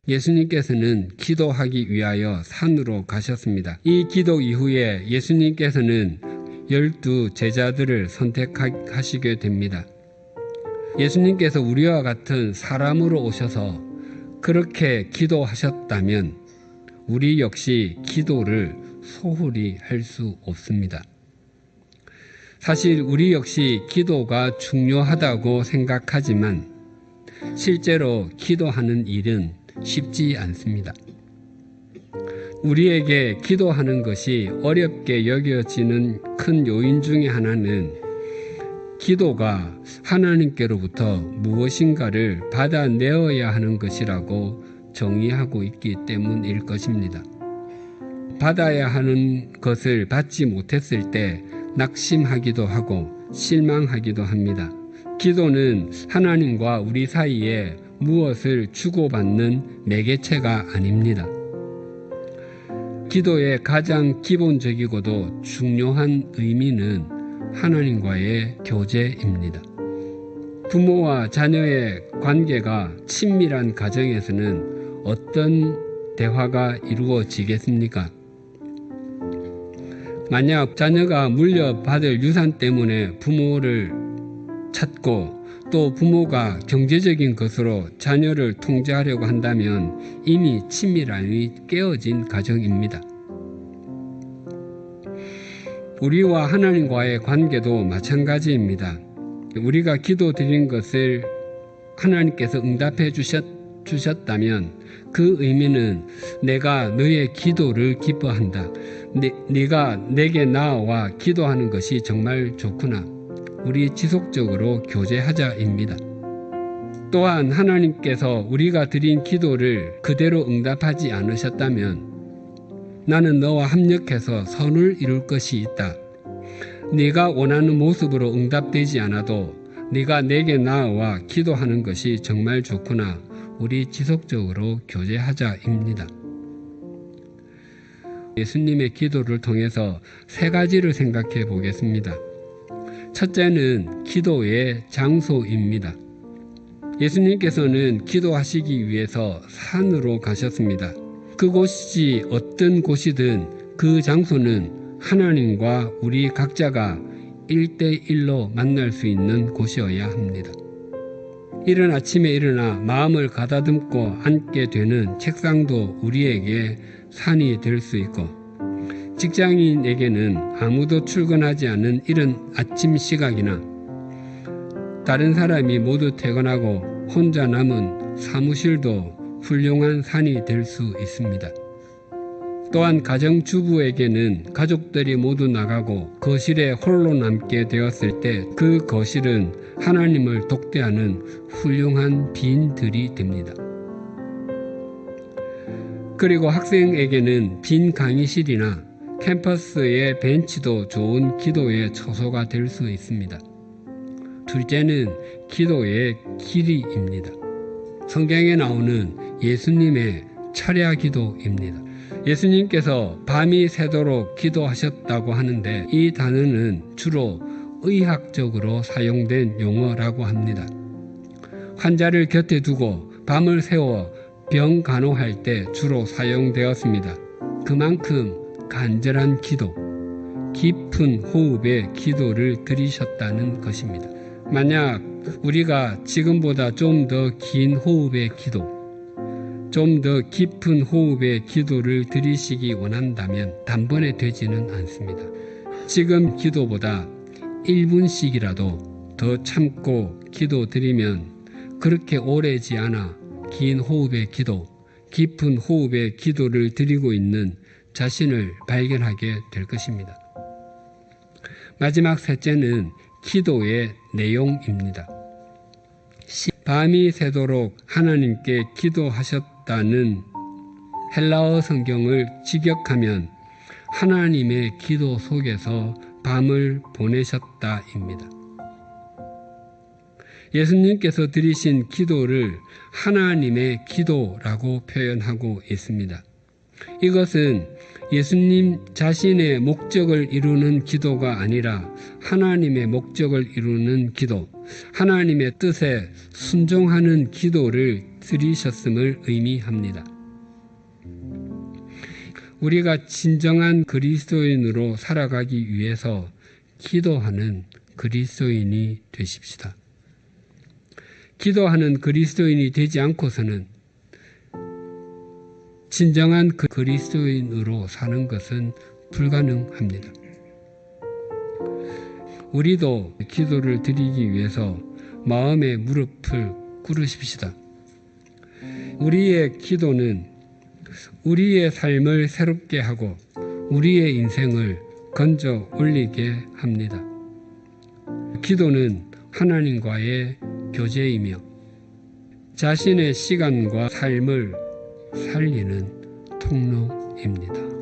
예수님께서는 기도하기 위하여 산으로 가셨습니다. 이 기도 이후에 예수님께서는 12 제자들을 선택하시게 됩니다. 예수님께서 우리와 같은 사람으로 오셔서 그렇게 기도하셨다면 우리 역시 기도를 소홀히 할 수 없습니다. 사실 우리 역시 기도가 중요하다고 생각하지만 실제로 기도하는 일은 쉽지 않습니다. 우리에게 기도하는 것이 어렵게 여겨지는 큰 요인 중에 하나는 기도가 하나님께로부터 무엇인가를 받아내어야 하는 것이라고 정의하고 있기 때문일 것입니다. 받아야 하는 것을 받지 못했을 때 낙심하기도 하고 실망하기도 합니다. 기도는 하나님과 우리 사이에 무엇을 주고받는 매개체가 아닙니다. 기도의 가장 기본적이고도 중요한 의미는 하나님과의 교제입니다. 부모와 자녀의 관계가 친밀한 가정에서는 어떤 대화가 이루어지겠습니까? 만약 자녀가 물려받을 유산 때문에 부모를 찾고 또 부모가 경제적인 것으로 자녀를 통제하려고 한다면 이미 친밀함이 깨어진 가정입니다. 우리와 하나님과의 관계도 마찬가지입니다. 우리가 기도드린 것을 하나님께서 응답해 주셨다면 그 의미는 내가 너의 기도를 기뻐한다. 네가 내게 나와 기도하는 것이 정말 좋구나. 우리 지속적으로 교제하자입니다. 또한 하나님께서 우리가 드린 기도를 그대로 응답하지 않으셨다면 나는 너와 합력해서 선을 이룰 것이 있다. 네가 원하는 모습으로 응답되지 않아도 네가 내게 나와 기도하는 것이 정말 좋구나. 우리 지속적으로 교제하자입니다. 예수님의 기도를 통해서 세 가지를 생각해 보겠습니다. 첫째는 기도의 장소입니다. 예수님께서는 기도하시기 위해서 산으로 가셨습니다. 그곳이 어떤 곳이든 그 장소는 하나님과 우리 각자가 1대1로 만날 수 있는 곳이어야 합니다. 이른 아침에 일어나 마음을 가다듬고 앉게 되는 책상도 우리에게 산이 될 수 있고, 직장인에게는 아무도 출근하지 않은 이른 아침 시각이나 다른 사람이 모두 퇴근하고 혼자 남은 사무실도 훌륭한 산이 될 수 있습니다. 또한 가정주부에게는 가족들이 모두 나가고 거실에 홀로 남게 되었을 때 그 거실은 하나님을 독대하는 훌륭한 빈들이 됩니다. 그리고 학생에게는 빈 강의실이나 캠퍼스의 벤치도 좋은 기도의 처소가 될 수 있습니다. 둘째는 기도의 길이입니다. 성경에 나오는 예수님의 철야 기도입니다. 예수님께서 밤이 새도록 기도하셨다고 하는데 이 단어는 주로 의학적으로 사용된 용어라고 합니다. 환자를 곁에 두고 밤을 새워 병 간호할 때 주로 사용되었습니다. 그만큼 간절한 기도, 깊은 호흡의 기도를 드리셨다는 것입니다. 만약 우리가 지금보다 좀 더 긴 호흡의 기도, 좀 더 깊은 호흡의 기도를 드리시기 원한다면 단번에 되지는 않습니다. 지금 기도보다 1분씩이라도 더 참고 기도 드리면 그렇게 오래지 않아 긴 호흡의 기도, 깊은 호흡의 기도를 드리고 있는 자신을 발견하게 될 것입니다. 마지막 셋째는 기도의 내용입니다. 밤이 새도록 하나님께 기도하셨다는 헬라어 성경을 직역하면 하나님의 기도 속에서 밤을 보내셨다입니다. 예수님께서 드리신 기도를 하나님의 기도라고 표현하고 있습니다. 이것은 예수님 자신의 목적을 이루는 기도가 아니라 하나님의 목적을 이루는 기도, 하나님의 뜻에 순종하는 기도를 휩쓸이셨음을 의미합니다. 우리가 진정한 그리스도인으로 살아가기 위해서 기도하는 그리스도인이 되십시다. 기도하는 그리스도인이 되지 않고서는 진정한 그리스도인으로 사는 것은 불가능합니다. 우리도 기도를 드리기 위해서 마음의 무릎을 꿇으십시다. 우리의 기도는 우리의 삶을 새롭게 하고 우리의 인생을 건져 올리게 합니다. 기도는 하나님과의 교제이며 자신의 시간과 삶을 살리는 통로입니다.